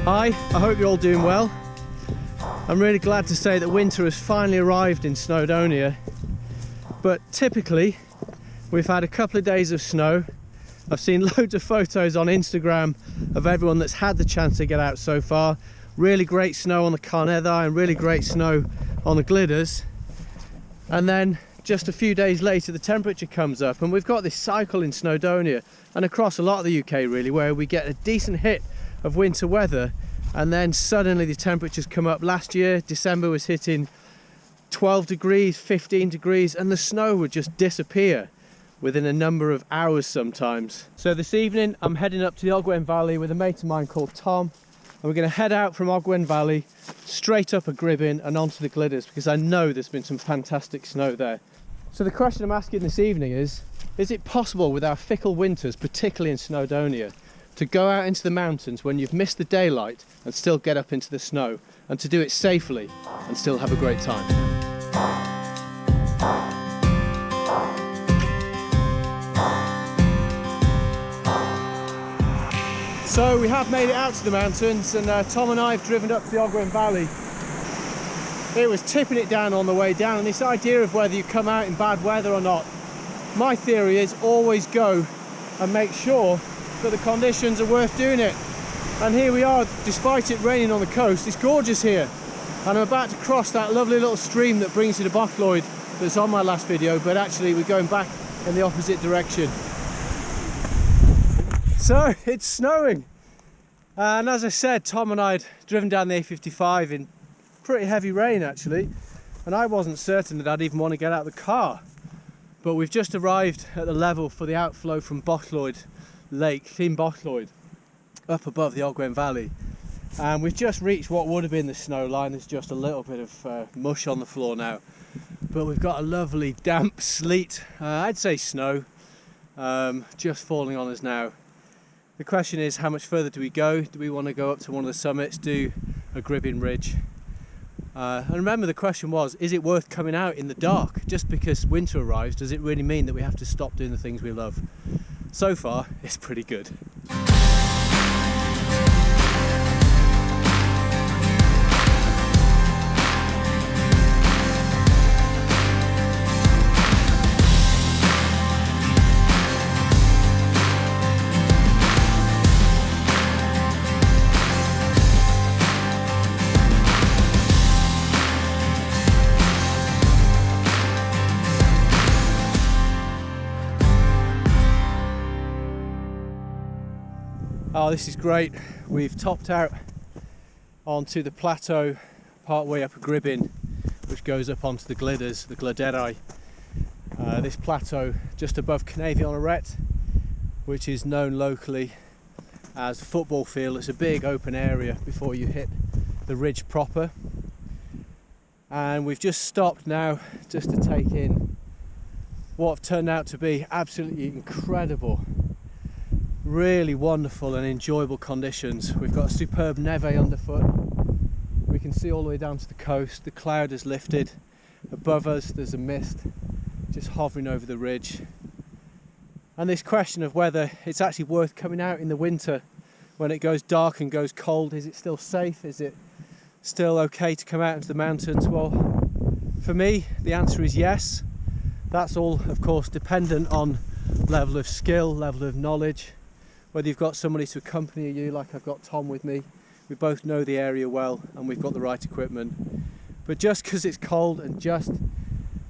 Hi, I hope you're all doing well. I'm really glad to say that winter has finally arrived in Snowdonia, but typically we've had a couple of days of snow. I've seen loads of photos on Instagram of everyone that's had the chance to get out so far. Really great snow on the Carneddau and really great snow on the Glyders. And then just a few days later the temperature comes up, and we've got this cycle in Snowdonia and across a lot of the UK really, where we get a decent hit of winter weather and then suddenly the temperatures come up. Last year December was hitting 12 degrees, 15 degrees, and the snow would just disappear within a number of hours sometimes. So this evening I'm heading up to the Ogwen Valley with a mate of mine called Tom, and we're going to head out from Ogwen Valley straight up a Gribin and onto the Glyders, because I know there's been some fantastic snow there. So the question I'm asking this evening is it possible with our fickle winters, particularly in Snowdonia, to go out into the mountains when you've missed the daylight and still get up into the snow, and to do it safely and still have a great time? So we have made it out to the mountains, and Tom and I have driven up to the Ogwen Valley. It was tipping it down on the way down, and this idea of whether you come out in bad weather or not, my theory is always go and make sure that the conditions are worth doing it. And here we are, despite it raining on the coast, it's gorgeous here. And I'm about to cross that lovely little stream that brings you to Bochloyd that's on my last video, but actually we're going back in the opposite direction. So it's snowing, and as I said, Tom and I had driven down the A55 in pretty heavy rain actually, and I wasn't certain that I'd even want to get out of the car. But we've just arrived at the level for the outflow from Bochloyd Lake, Llyn Bochloyd, up above the Ogwen Valley, and we've just reached what would have been the snow line. There's just a little bit of mush on the floor now, but we've got a lovely damp sleet, I'd say snow, just falling on us now. The question is, how much further do we go? Do we want to go up to one of the summits, do a Gribin ridge? And remember, the question was, is it worth coming out in the dark? Just because winter arrives, does it really mean that we have to stop doing the things we love? So far, it's pretty good. Oh, this is great. We've topped out onto the plateau part way up a Gribin, which goes up onto the Glyders, the Glyderi. This plateau just above Cneifion-Arret, which is known locally as the football field. It's a big open area before you hit the ridge proper. And we've just stopped now just to take in what have turned out to be absolutely incredible, really wonderful and enjoyable conditions. We've got a superb neve underfoot. We can see all the way down to the coast. The cloud has lifted. Above us there's a mist just hovering over the ridge. And this question of whether it's actually worth coming out in the winter when it goes dark and goes cold, is it still safe? Is it still okay to come out into the mountains? Well, for me the answer is yes. That's all of course dependent on level of skill, level of knowledge, whether you've got somebody to accompany you like I've got Tom with me. We both know the area well and we've got the right equipment. But just because it's cold and just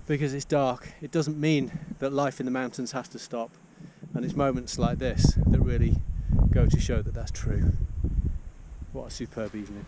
because it's dark, it doesn't mean that life in the mountains has to stop. And it's moments like this that really go to show that that's true. What a superb evening.